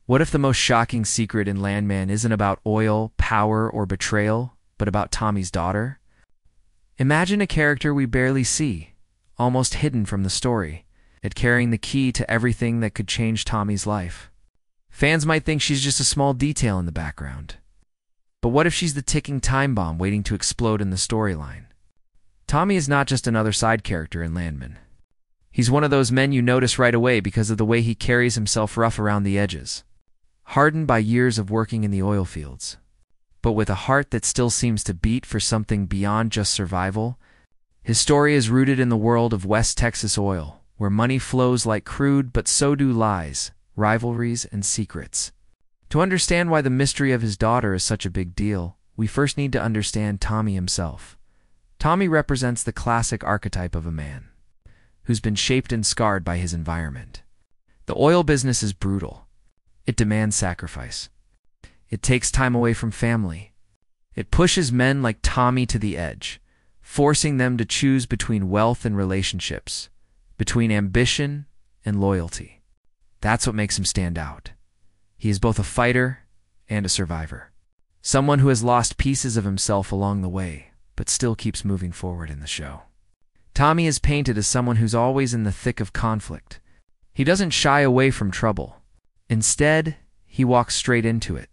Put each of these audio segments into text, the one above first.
What if the most shocking secret in Landman isn't about oil, power, or betrayal, but about Tommy's daughter? Imagine a character we barely see, almost hidden from the story, yet carrying the key to everything that could change Tommy's life. Fans might think she's just a small detail in the background. But what if she's the ticking time bomb waiting to explode in the storyline? Tommy is not just another side character in Landman. He's one of those men you notice right away because of the way he carries himself rough around the edges. Hardened by years of working in the oil fields, but with a heart that still seems to beat for something beyond just survival. His story is rooted in the world of West Texas oil, where money flows like crude, but so do lies, rivalries, and secrets. To understand why the mystery of his daughter is such a big deal, we first need to understand Tommy himself. Tommy represents the classic archetype of a man who's been shaped and scarred by his environment. The oil business is brutal. It demands sacrifice. It takes time away from family. It pushes men like Tommy to the edge, forcing them to choose between wealth and relationships, between ambition and loyalty. That's what makes him stand out. He is both a fighter and a survivor. Someone who has lost pieces of himself along the way, but still keeps moving forward in the show. Tommy is painted as someone who's always in the thick of conflict. He doesn't shy away from trouble. Instead, he walks straight into it.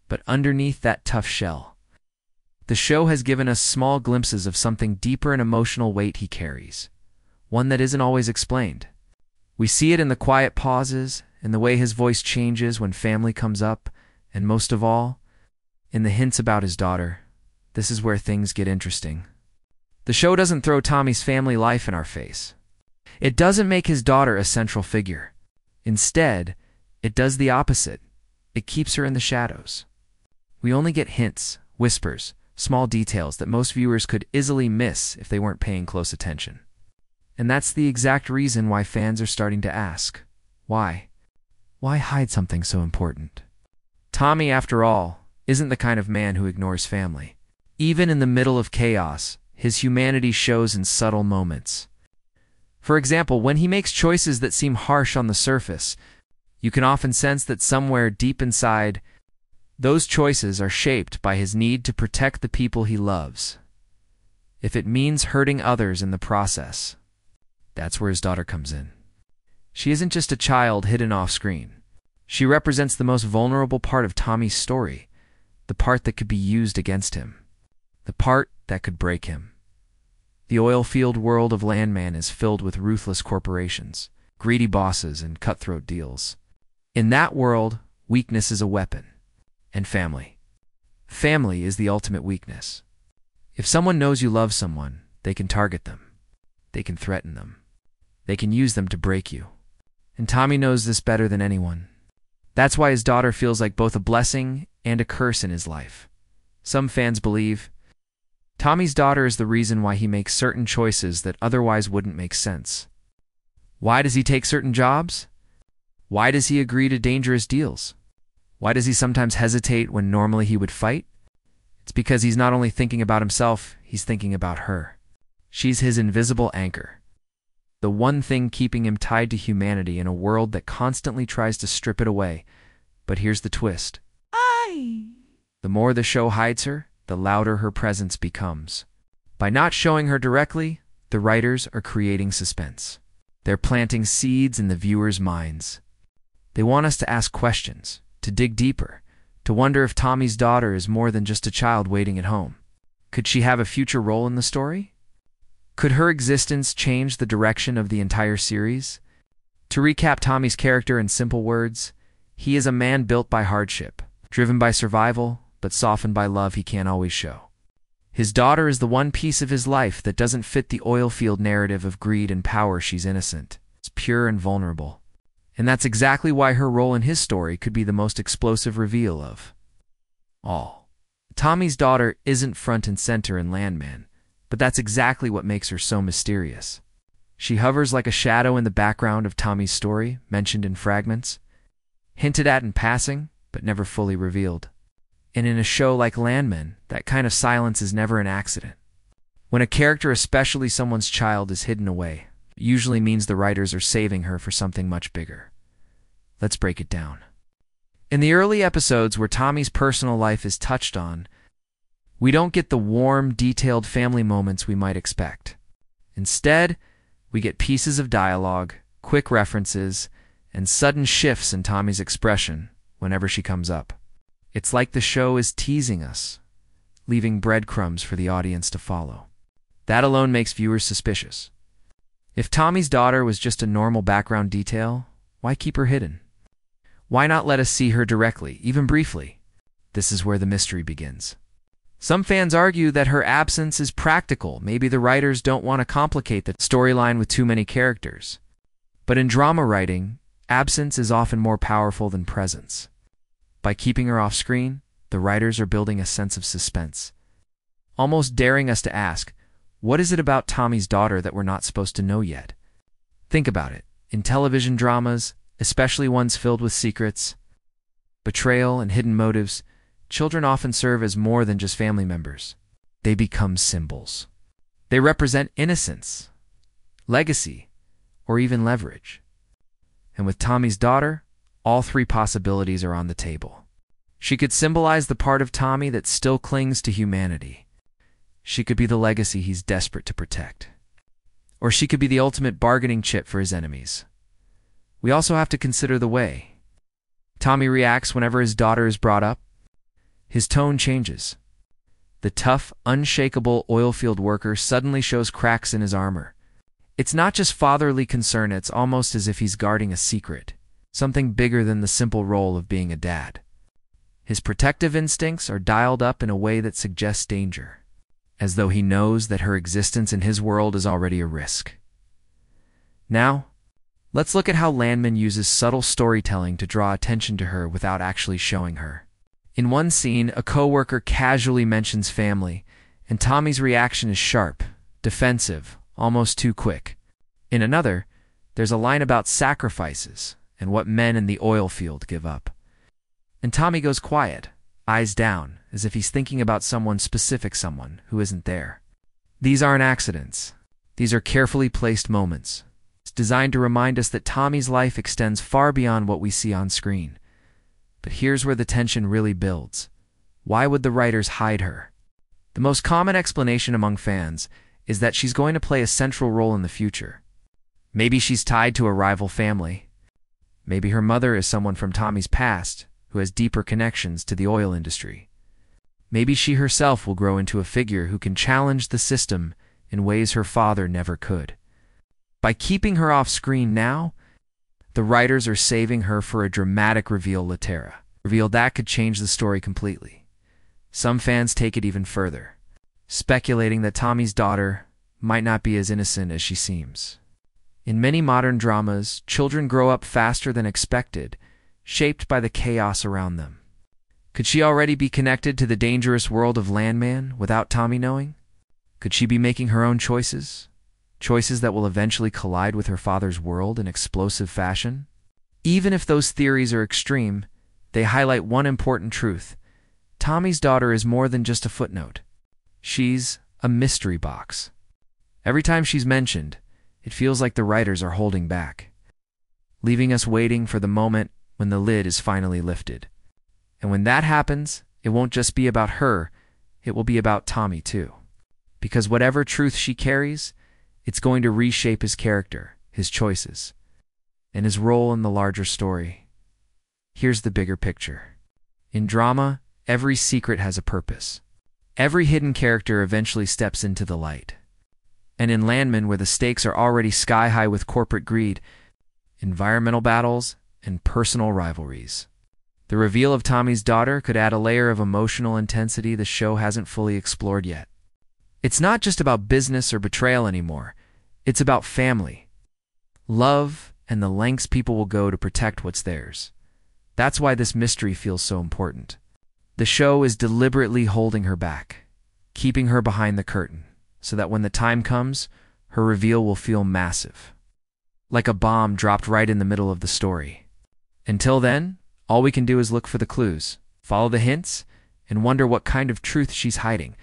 But underneath that tough shell, the show has given us small glimpses of something deeper and emotional weight he carries, one that isn't always explained. We see it in the quiet pauses, in the way his voice changes when family comes up, and most of all, in the hints about his daughter. This is where things get interesting. The show doesn't throw Tommy's family life in our face. It doesn't make his daughter a central figure. Instead, it does the opposite. It keeps her in the shadows. We only get hints, whispers, small details that most viewers could easily miss if they weren't paying close attention. And that's the exact reason why fans are starting to ask, why? Why hide something so important? Tommy, after all, isn't the kind of man who ignores family. Even in the middle of chaos, his humanity shows in subtle moments. For example, when he makes choices that seem harsh on the surface, you can often sense that somewhere deep inside, those choices are shaped by his need to protect the people he loves. If it means hurting others in the process, that's where his daughter comes in. She isn't just a child hidden off screen. She represents the most vulnerable part of Tommy's story, the part that could be used against him, the part that could break him. The oil field world of Landman is filled with ruthless corporations, greedy bosses, and cutthroat deals. In that world, weakness is a weapon. And family. Family is the ultimate weakness. If someone knows you love someone, they can target them. They can threaten them. They can use them to break you. And Tommy knows this better than anyone. That's why his daughter feels like both a blessing and a curse in his life. Some fans believe Tommy's daughter is the reason why he makes certain choices that otherwise wouldn't make sense. Why does he take certain jobs? Why does he agree to dangerous deals? Why does he sometimes hesitate when normally he would fight? It's because he's not only thinking about himself, he's thinking about her. She's his invisible anchor. The one thing keeping him tied to humanity in a world that constantly tries to strip it away. But here's the twist. The more the show hides her, the louder her presence becomes. By not showing her directly, the writers are creating suspense. They're planting seeds in the viewers' minds. They want us to ask questions, to dig deeper, to wonder if Tommy's daughter is more than just a child waiting at home. Could she have a future role in the story? Could her existence change the direction of the entire series? To recap Tommy's character in simple words, he is a man built by hardship, driven by survival, but softened by love he can't always show. His daughter is the one piece of his life that doesn't fit the oil field narrative of greed and power. She's innocent. It's pure and vulnerable. And that's exactly why her role in his story could be the most explosive reveal of all. Tommy's daughter isn't front and center in Landman, but that's exactly what makes her so mysterious. She hovers like a shadow in the background of Tommy's story, mentioned in fragments, hinted at in passing, but never fully revealed. And in a show like Landman, that kind of silence is never an accident. When a character, especially someone's child, is hidden away, it usually means the writers are saving her for something much bigger. Let's break it down. In the early episodes where Tommy's personal life is touched on, we don't get the warm, detailed family moments we might expect. Instead, we get pieces of dialogue, quick references, and sudden shifts in Tommy's expression whenever she comes up. It's like the show is teasing us, leaving breadcrumbs for the audience to follow. That alone makes viewers suspicious. If Tommy's daughter was just a normal background detail, why keep her hidden? Why not let us see her directly, even briefly? This is where the mystery begins. Some fans argue that her absence is practical. Maybe the writers don't want to complicate the storyline with too many characters. But in drama writing, absence is often more powerful than presence. By keeping her off screen, the writers are building a sense of suspense, almost daring us to ask, what is it about Tommy's daughter that we're not supposed to know yet? Think about it. In television dramas, especially ones filled with secrets, betrayal, and hidden motives, children often serve as more than just family members. They become symbols. They represent innocence, legacy, or even leverage. And with Tommy's daughter, all three possibilities are on the table. She could symbolize the part of Tommy that still clings to humanity. She could be the legacy he's desperate to protect. Or she could be the ultimate bargaining chip for his enemies. We also have to consider the way Tommy reacts whenever his daughter is brought up. His tone changes. The tough, unshakable oilfield worker suddenly shows cracks in his armor. It's not just fatherly concern, it's almost as if he's guarding a secret, something bigger than the simple role of being a dad. His protective instincts are dialed up in a way that suggests danger, as though he knows that her existence in his world is already a risk. Now, let's look at how Landman uses subtle storytelling to draw attention to her without actually showing her. In one scene, a coworker casually mentions family, and Tommy's reaction is sharp, defensive, almost too quick. In another, there's a line about sacrifices and what men in the oil field give up. And Tommy goes quiet, eyes down, as if he's thinking about someone who isn't there. These aren't accidents. These are carefully placed moments. It's designed to remind us that Tommy's life extends far beyond what we see on screen. But here's where the tension really builds. Why would the writers hide her? The most common explanation among fans is that she's going to play a central role in the future. Maybe she's tied to a rival family. Maybe her mother is someone from Tommy's past who has deeper connections to the oil industry. Maybe she herself will grow into a figure who can challenge the system in ways her father never could. By keeping her off screen now, the writers are saving her for a dramatic reveal later. Reveal that could change the story completely. Some fans take it even further, speculating that Tommy's daughter might not be as innocent as she seems. In many modern dramas, children grow up faster than expected, shaped by the chaos around them. Could she already be connected to the dangerous world of Landman without Tommy knowing? Could she be making her own choices? Choices that will eventually collide with her father's world in explosive fashion? Even if those theories are extreme, they highlight one important truth. Tommy's daughter is more than just a footnote. She's a mystery box. Every time she's mentioned, it feels like the writers are holding back, leaving us waiting for the moment when the lid is finally lifted. And when that happens, it won't just be about her, it will be about Tommy too. Because whatever truth she carries, it's going to reshape his character, his choices, and his role in the larger story. Here's the bigger picture. In drama, every secret has a purpose. Every hidden character eventually steps into the light. And in Landman, where the stakes are already sky-high with corporate greed, environmental battles, and personal rivalries, the reveal of Tommy's daughter could add a layer of emotional intensity the show hasn't fully explored yet. It's not just about business or betrayal anymore. It's about family, love, and the lengths people will go to protect what's theirs. That's why this mystery feels so important. The show is deliberately holding her back, keeping her behind the curtain, so that when the time comes, her reveal will feel massive, like a bomb dropped right in the middle of the story. Until then, all we can do is look for the clues, follow the hints, and wonder what kind of truth she's hiding,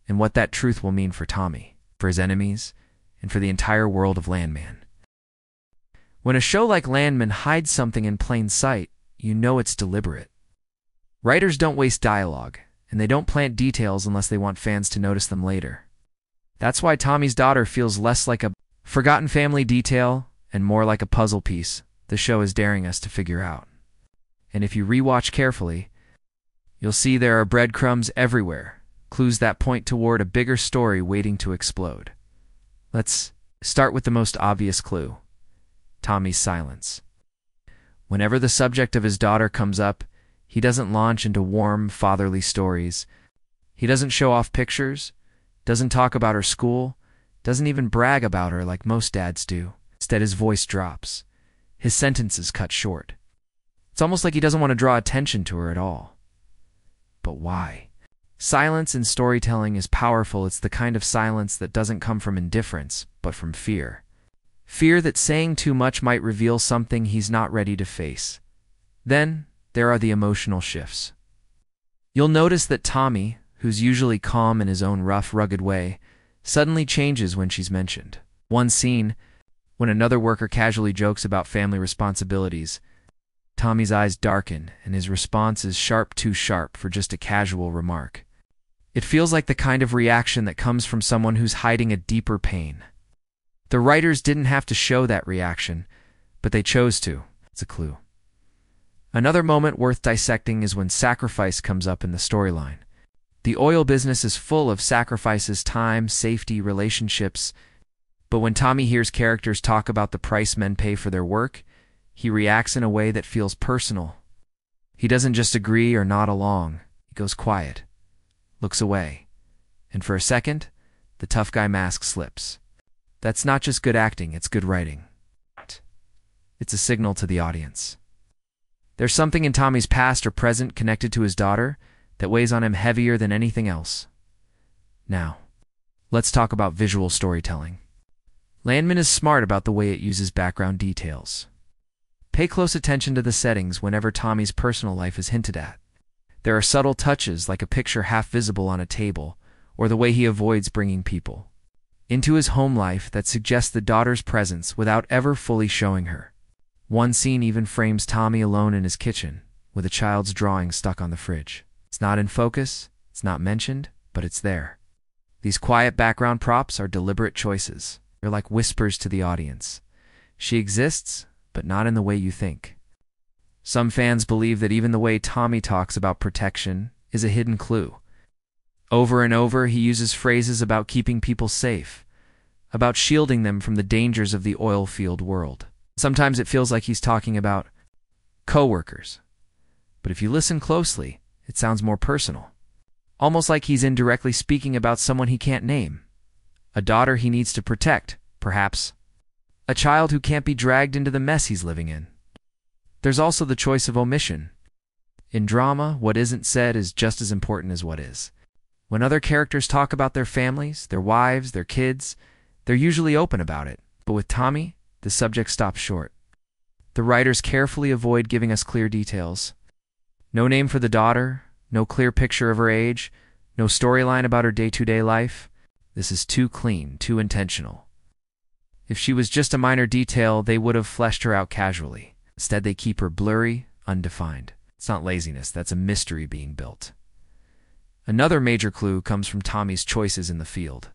and what that truth will mean for Tommy, for his enemies, and for the entire world of Landman. When a show like Landman hides something in plain sight, you know it's deliberate. Writers don't waste dialogue, and they don't plant details unless they want fans to notice them later. That's why Tommy's daughter feels less like a forgotten family detail and more like a puzzle piece the show is daring us to figure out. And if you rewatch carefully, you'll see there are breadcrumbs everywhere, clues that point toward a bigger story waiting to explode. Let's start with the most obvious clue: Tommy's silence. Whenever the subject of his daughter comes up, he doesn't launch into warm, fatherly stories. He doesn't show off pictures, doesn't talk about her school, doesn't even brag about her like most dads do. Instead, his voice drops. His sentences cut short. It's almost like he doesn't want to draw attention to her at all. But why? Silence in storytelling is powerful. It's the kind of silence that doesn't come from indifference, but from fear. Fear that saying too much might reveal something he's not ready to face. Then, there are the emotional shifts. You'll notice that Tommy, who's usually calm in his own rough, rugged way, suddenly changes when she's mentioned. One scene, when another worker casually jokes about family responsibilities, Tommy's eyes darken and his response is sharp, too sharp for just a casual remark. It feels like the kind of reaction that comes from someone who's hiding a deeper pain. The writers didn't have to show that reaction, but they chose to. It's a clue. Another moment worth dissecting is when sacrifice comes up in the storyline. The oil business is full of sacrifices: time, safety, relationships. But when Tommy hears characters talk about the price men pay for their work, he reacts in a way that feels personal. He doesn't just agree or nod along. He goes quiet, looks away, and for a second, the tough guy mask slips. That's not just good acting, it's good writing. It's a signal to the audience. There's something in Tommy's past or present connected to his daughter that weighs on him heavier than anything else. Now, let's talk about visual storytelling. Landman is smart about the way it uses background details. Pay close attention to the settings whenever Tommy's personal life is hinted at. There are subtle touches, like a picture half visible on a table, or the way he avoids bringing people into his home life that suggests the daughter's presence without ever fully showing her. One scene even frames Tommy alone in his kitchen, with a child's drawing stuck on the fridge. It's not in focus, it's not mentioned, but it's there. These quiet background props are deliberate choices. They're like whispers to the audience. She exists, but not in the way you think. Some fans believe that even the way Tommy talks about protection is a hidden clue. Over and over, he uses phrases about keeping people safe, about shielding them from the dangers of the oil field world. Sometimes it feels like he's talking about coworkers, but if you listen closely, it sounds more personal. Almost like he's indirectly speaking about someone he can't name. A daughter he needs to protect, perhaps. A child who can't be dragged into the mess he's living in. There's also the choice of omission. In drama, what isn't said is just as important as what is. When other characters talk about their families, their wives, their kids, they're usually open about it. But with Tommy, the subject stops short. The writers carefully avoid giving us clear details. No name for the daughter, no clear picture of her age, no storyline about her day-to-day life. This is too clean, too intentional. If she was just a minor detail, they would have fleshed her out casually. Instead, they keep her blurry, undefined. It's not laziness, that's a mystery being built. Another major clue comes from Tommy's choices in the field.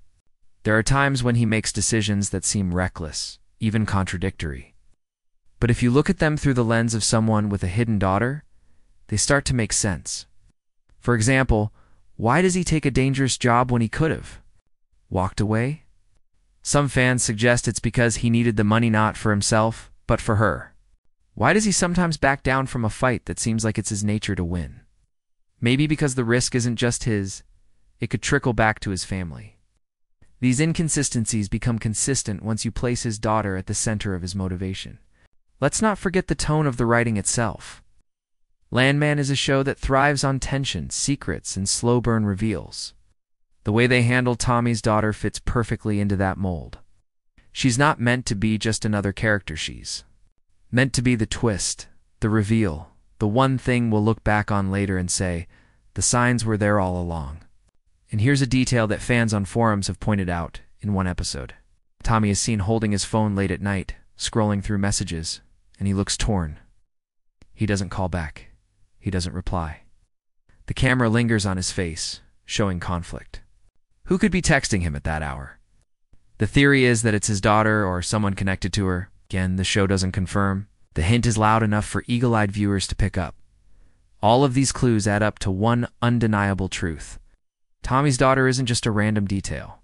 There are times when he makes decisions that seem reckless, even contradictory. But if you look at them through the lens of someone with a hidden daughter, they start to make sense. For example, why does he take a dangerous job when he could have walked away? Some fans suggest it's because he needed the money not for himself, but for her. Why does he sometimes back down from a fight that seems like it's his nature to win? Maybe because the risk isn't just his, it could trickle back to his family. These inconsistencies become consistent once you place his daughter at the center of his motivation. Let's not forget the tone of the writing itself. Landman is a show that thrives on tension, secrets, and slow-burn reveals. The way they handle Tommy's daughter fits perfectly into that mold. She's not meant to be just another character, she's meant to be the twist, the reveal, the one thing we'll look back on later and say, the signs were there all along. And here's a detail that fans on forums have pointed out in one episode. Tommy is seen holding his phone late at night, scrolling through messages, and he looks torn. He doesn't call back. He doesn't reply. The camera lingers on his face, showing conflict. Who could be texting him at that hour? The theory is that it's his daughter or someone connected to her. Again, the show doesn't confirm. The hint is loud enough for eagle-eyed viewers to pick up. All of these clues add up to one undeniable truth. Tommy's daughter isn't just a random detail.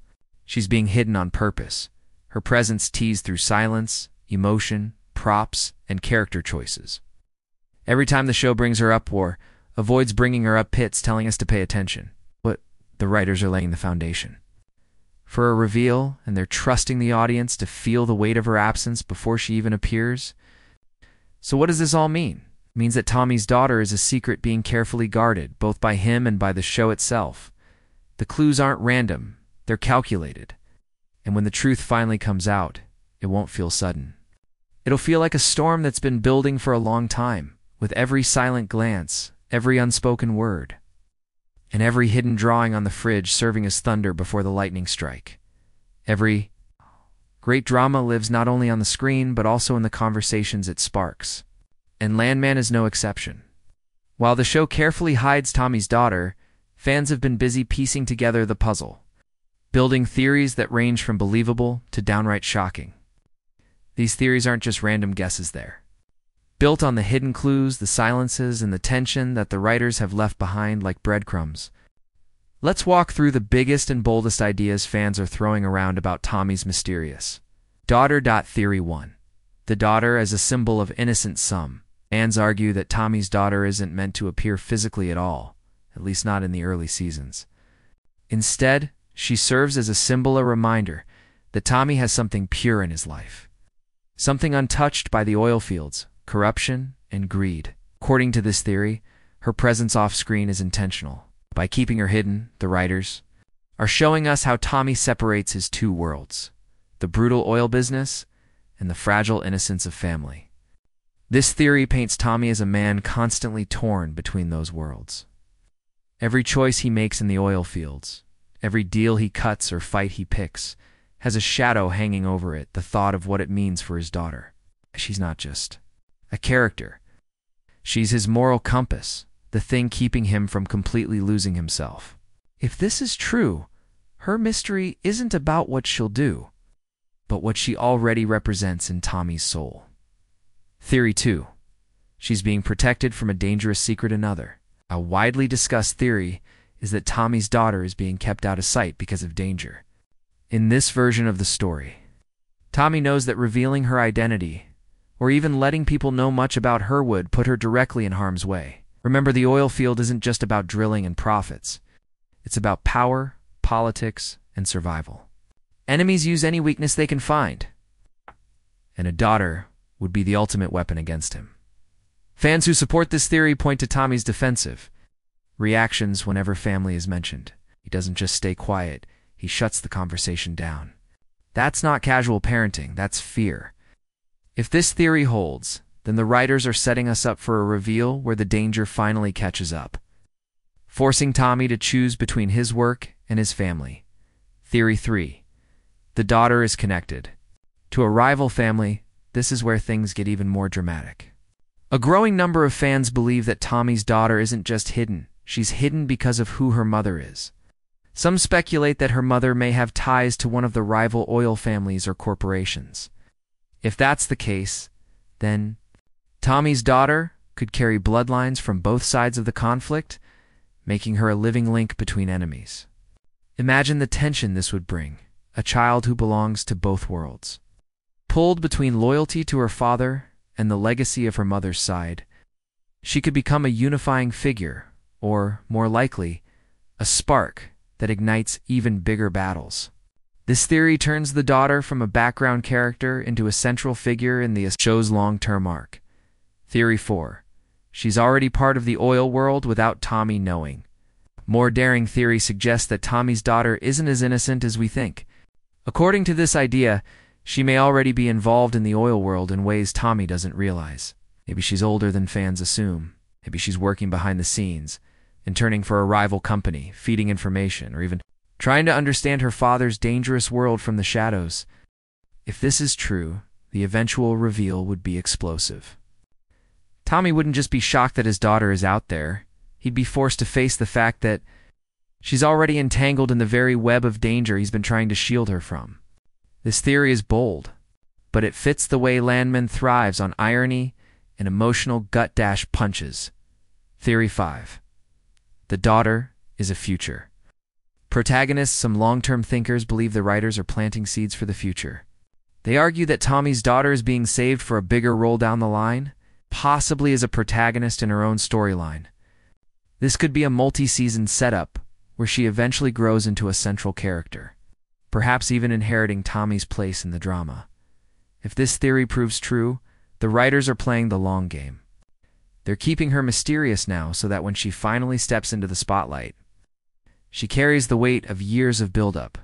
She's being hidden on purpose. Her presence teased through silence, emotion, props, and character choices. Every time the show brings her up or avoids bringing her up, it's telling us to pay attention. But the writers are laying the foundation for a reveal, and they're trusting the audience to feel the weight of her absence before she even appears. So what does this all mean? It means that Tommy's daughter is a secret being carefully guarded, both by him and by the show itself. The clues aren't random, they're calculated. And when the truth finally comes out, it won't feel sudden. It'll feel like a storm that's been building for a long time, with every silent glance, every unspoken word, and every hidden drawing on the fridge serving as thunder before the lightning strike. Every great drama lives not only on the screen, but also in the conversations it sparks. And Landman is no exception. While the show carefully hides Tommy's daughter, fans have been busy piecing together the puzzle, building theories that range from believable to downright shocking. These theories aren't just random guesses there. Built on the hidden clues, the silences, and the tension that the writers have left behind like breadcrumbs. Let's walk through the biggest and boldest ideas fans are throwing around about Tommy's mysterious daughter. Theory 1. The daughter as a symbol of innocent sum. Fans argue that Tommy's daughter isn't meant to appear physically at all, at least not in the early seasons. Instead, she serves as a symbol, a reminder that Tommy has something pure in his life. Something untouched by the oil fields, corruption, and greed. According to this theory, her presence off-screen is intentional. By keeping her hidden, the writers are showing us how Tommy separates his two worlds, the brutal oil business and the fragile innocence of family. This theory paints Tommy as a man constantly torn between those worlds. Every choice he makes in the oil fields, every deal he cuts or fight he picks, has a shadow hanging over it, the thought of what it means for his daughter. She's not just a character. She's his moral compass, the thing keeping him from completely losing himself. If this is true, her mystery isn't about what she'll do, but what she already represents in Tommy's soul. Theory 2. She's being protected from a dangerous secret. Another, a widely discussed theory, is that Tommy's daughter is being kept out of sight because of danger. In this version of the story, Tommy knows that revealing her identity, or even letting people know much about her, would put her directly in harm's way. Remember, the oil field isn't just about drilling and profits. It's about power, politics, and survival. Enemies use any weakness they can find, and a daughter would be the ultimate weapon against him. Fans who support this theory point to Tommy's defensive reactions whenever family is mentioned. He doesn't just stay quiet, he shuts the conversation down. That's not casual parenting, that's fear. If this theory holds, then the writers are setting us up for a reveal where the danger finally catches up, forcing Tommy to choose between his work and his family. Theory 3. The daughter is connected to a rival family. This is where things get even more dramatic. A growing number of fans believe that Tommy's daughter isn't just hidden, she's hidden because of who her mother is. Some speculate that her mother may have ties to one of the rival oil families or corporations. If that's the case, then Tommy's daughter could carry bloodlines from both sides of the conflict, making her a living link between enemies. Imagine the tension this would bring, a child who belongs to both worlds, pulled between loyalty to her father and the legacy of her mother's side. She could become a unifying figure, or, more likely, a spark that ignites even bigger battles. This theory turns the daughter from a background character into a central figure in the show's long-term arc. Theory 4. She's already part of the oil world without Tommy knowing. More daring theory suggests that Tommy's daughter isn't as innocent as we think. According to this idea, she may already be involved in the oil world in ways Tommy doesn't realize. Maybe she's older than fans assume. Maybe she's working behind the scenes, interning for a rival company, feeding information, or even trying to understand her father's dangerous world from the shadows. If this is true, the eventual reveal would be explosive. Tommy wouldn't just be shocked that his daughter is out there. he'd be forced to face the fact that she's already entangled in the very web of danger he's been trying to shield her from. This theory is bold, but it fits the way Landman thrives on irony and emotional gut-dash punches. Theory 5. The daughter is a future. Protagonists, some long-term thinkers, believe the writers are planting seeds for the future. They argue that Tommy's daughter is being saved for a bigger role down the line, possibly as a protagonist in her own storyline. This could be a multi-season setup where she eventually grows into a central character, perhaps even inheriting Tommy's place in the drama. If this theory proves true, the writers are playing the long game. They're keeping her mysterious now so that when she finally steps into the spotlight, she carries the weight of years of buildup.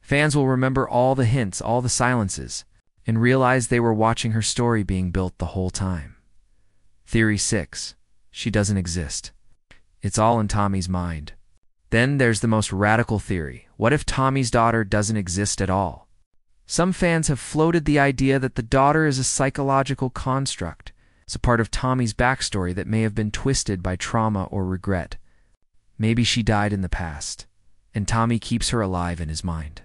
Fans will remember all the hints, all the silences, and realize they were watching her story being built the whole time. Theory 6. She doesn't exist. It's all in Tommy's mind. Then there's the most radical theory. What if Tommy's daughter doesn't exist at all? Some fans have floated the idea that the daughter is a psychological construct. It's a part of Tommy's backstory that may have been twisted by trauma or regret. Maybe she died in the past, and Tommy keeps her alive in his mind.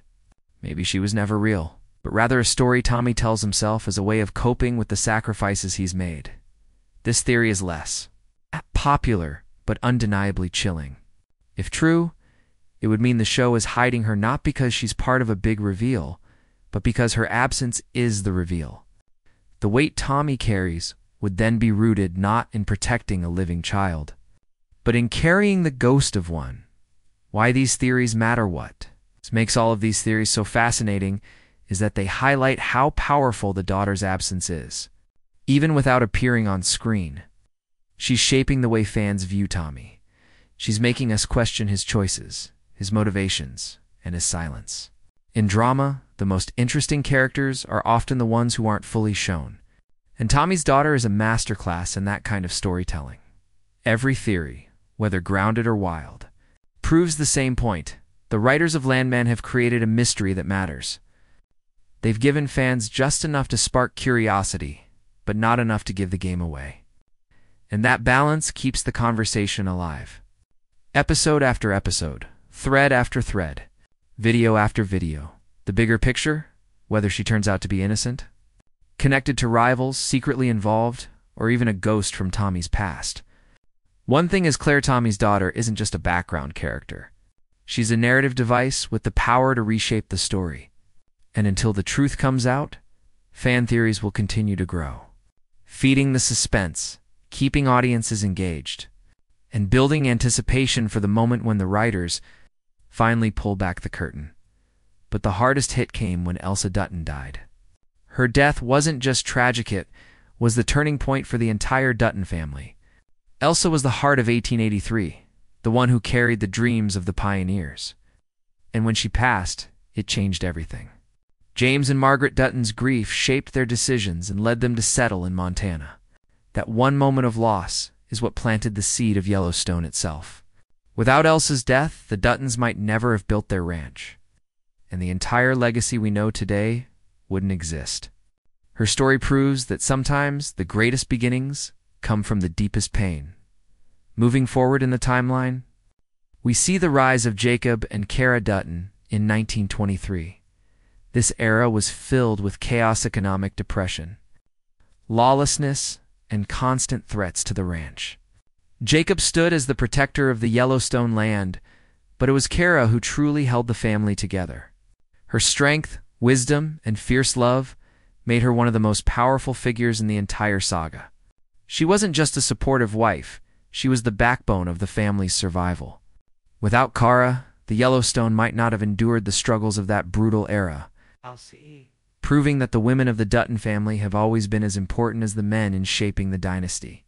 Maybe she was never real, but rather a story Tommy tells himself as a way of coping with the sacrifices he's made. This theory is less popular, but undeniably chilling. If true, it would mean the show is hiding her not because she's part of a big reveal, but because her absence is the reveal. The weight Tommy carries would then be rooted not in protecting a living child, but in carrying the ghost of one. Why these theories matter? What makes all of these theories so fascinating is that they highlight how powerful the daughter's absence is. Even without appearing on screen, she's shaping the way fans view Tommy. She's making us question his choices, his motivations, and his silence. In drama, the most interesting characters are often the ones who aren't fully shown. And Tommy's daughter is a masterclass in that kind of storytelling. Every theory, whether grounded or wild, proves the same point. The writers of Landman have created a mystery that matters. They've given fans just enough to spark curiosity, but not enough to give the game away. And that balance keeps the conversation alive. Episode after episode, thread after thread, video after video. The bigger picture, whether she turns out to be innocent, connected to rivals, secretly involved, or even a ghost from Tommy's past. One thing is clear: Tommy's daughter isn't just a background character. She's a narrative device with the power to reshape the story. And until the truth comes out, fan theories will continue to grow, feeding the suspense, keeping audiences engaged, and building anticipation for the moment when the writers finally pull back the curtain. But the hardest hit came when Elsa Dutton died. Her death wasn't just tragic, it was the turning point for the entire Dutton family. Elsa was the heart of 1883, the one who carried the dreams of the pioneers. And when she passed, it changed everything. James and Margaret Dutton's grief shaped their decisions and led them to settle in Montana. That one moment of loss is what planted the seed of Yellowstone itself. Without Elsa's death, the Duttons might never have built their ranch, and the entire legacy we know today wouldn't exist. Her story proves that sometimes the greatest beginnings come from the deepest pain. Moving forward in the timeline, we see the rise of Jacob and Kara Dutton in 1923. This era was filled with chaos, economic depression, lawlessness, and constant threats to the ranch. Jacob stood as the protector of the Yellowstone land, but it was Kara who truly held the family together. Her strength, wisdom, and fierce love made her one of the most powerful figures in the entire saga. She wasn't just a supportive wife, she was the backbone of the family's survival. Without Kara, the Yellowstone might not have endured the struggles of that brutal era, proving that the women of the Dutton family have always been as important as the men in shaping the dynasty.